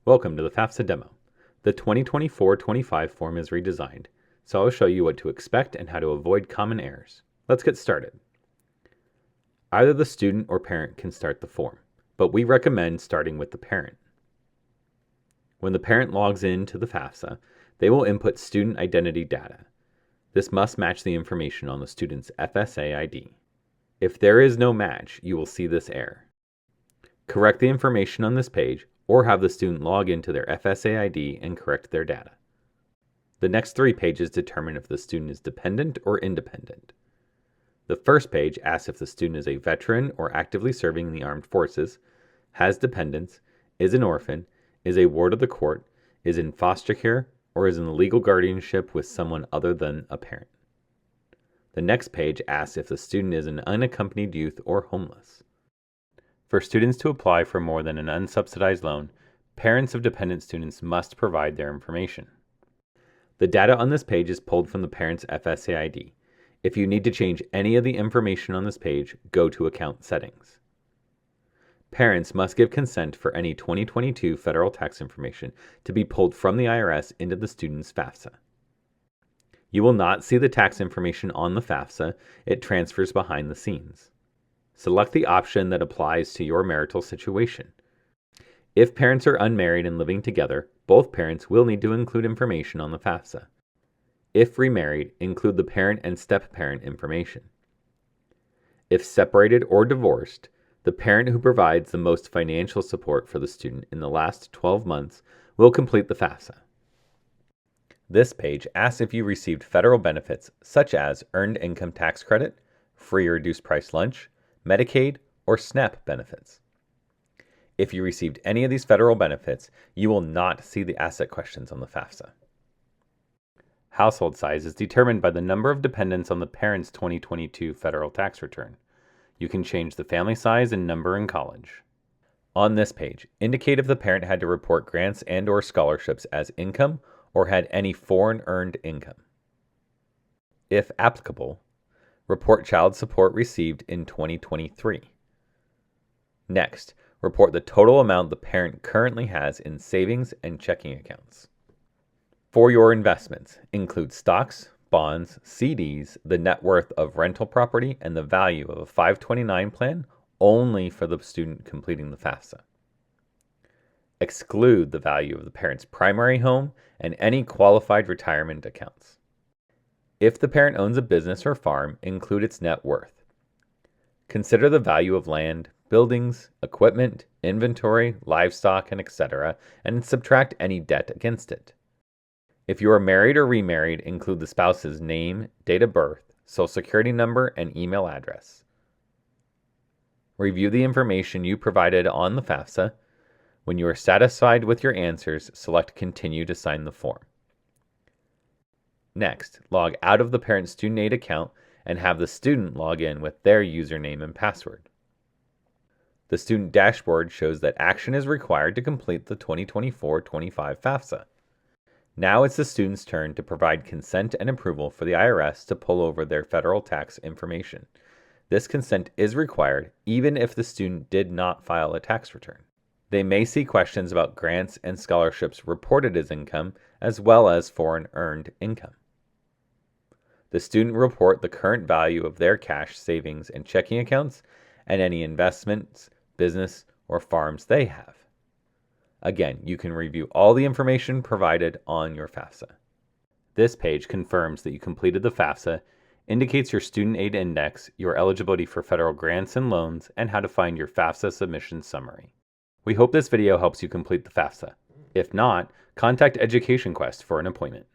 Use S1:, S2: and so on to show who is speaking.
S1: Welcome to the FAFSA Demo. The 2024-25 form is redesigned, so I'll show you what to expect and how to avoid common errors. Let's get started. Either the student or parent can start the form, but we recommend starting with the parent. When the parent logs in to the FAFSA, they will input student identity data. This must match the information on the student's FSA ID. If there is no match, you will see this error. Correct the information on this page or have the student log into their FSA ID and correct their data. The next 3 pages determine if the student is dependent or independent. The first page asks if the student is a veteran or actively serving in the armed forces, has dependents, is an orphan, is a ward of the court, is in foster care, or is in legal guardianship with someone other than a parent. The next page asks if the student is an unaccompanied youth or homeless. For students to apply for more than an unsubsidized loan, parents of dependent students must provide their information. The data on this page is pulled from the parent's FSA ID. If you need to change any of the information on this page, go to Account Settings. Parents must give consent for any 2022 federal tax information to be pulled from the IRS into the student's FAFSA. You will not see the tax information on the FAFSA. It transfers behind the scenes. Select the option that applies to your marital situation. If parents are unmarried and living together, both parents will need to include information on the FAFSA. If remarried, include the parent and step-parent information. If separated or divorced, the parent who provides the most financial support for the student in the last 12 months will complete the FAFSA. This page asks if you received federal benefits such as Earned Income Tax Credit, free or reduced price lunch, Medicaid, or SNAP benefits. If you received any of these federal benefits, you will not see the asset questions on the FAFSA. Household size is determined by the number of dependents on the parent's 2022 federal tax return. You can change the family size and number in college. On this page, indicate if the parent had to report grants and/or scholarships as income or had any foreign earned income. If applicable, report child support received in 2023. Next, report the total amount the parent currently has in savings and checking accounts. For your investments, include stocks, bonds, CDs, the net worth of rental property, and the value of a 529 plan only for the student completing the FAFSA. Exclude the value of the parent's primary home and any qualified retirement accounts. If the parent owns a business or farm, include its net worth. Consider the value of land, buildings, equipment, inventory, livestock, and etc., and subtract any debt against it. If you are married or remarried, include the spouse's name, date of birth, social security number, and email address. Review the information you provided on the FAFSA. When you are satisfied with your answers, select Continue to sign the form. Next, log out of the parent's student aid account and have the student log in with their username and password. The student dashboard shows that action is required to complete the 2024-25 FAFSA. Now it's the student's turn to provide consent and approval for the IRS to pull over their federal tax information. This consent is required even if the student did not file a tax return. They may see questions about grants and scholarships reported as income as well as foreign earned income. The student will report the current value of their cash, savings, and checking accounts and any investments, business, or farms they have. Again, you can review all the information provided on your FAFSA. This page confirms that you completed the FAFSA, indicates your student aid index, your eligibility for federal grants and loans, and how to find your FAFSA submission summary. We hope this video helps you complete the FAFSA. If not, contact Education Quest for an appointment.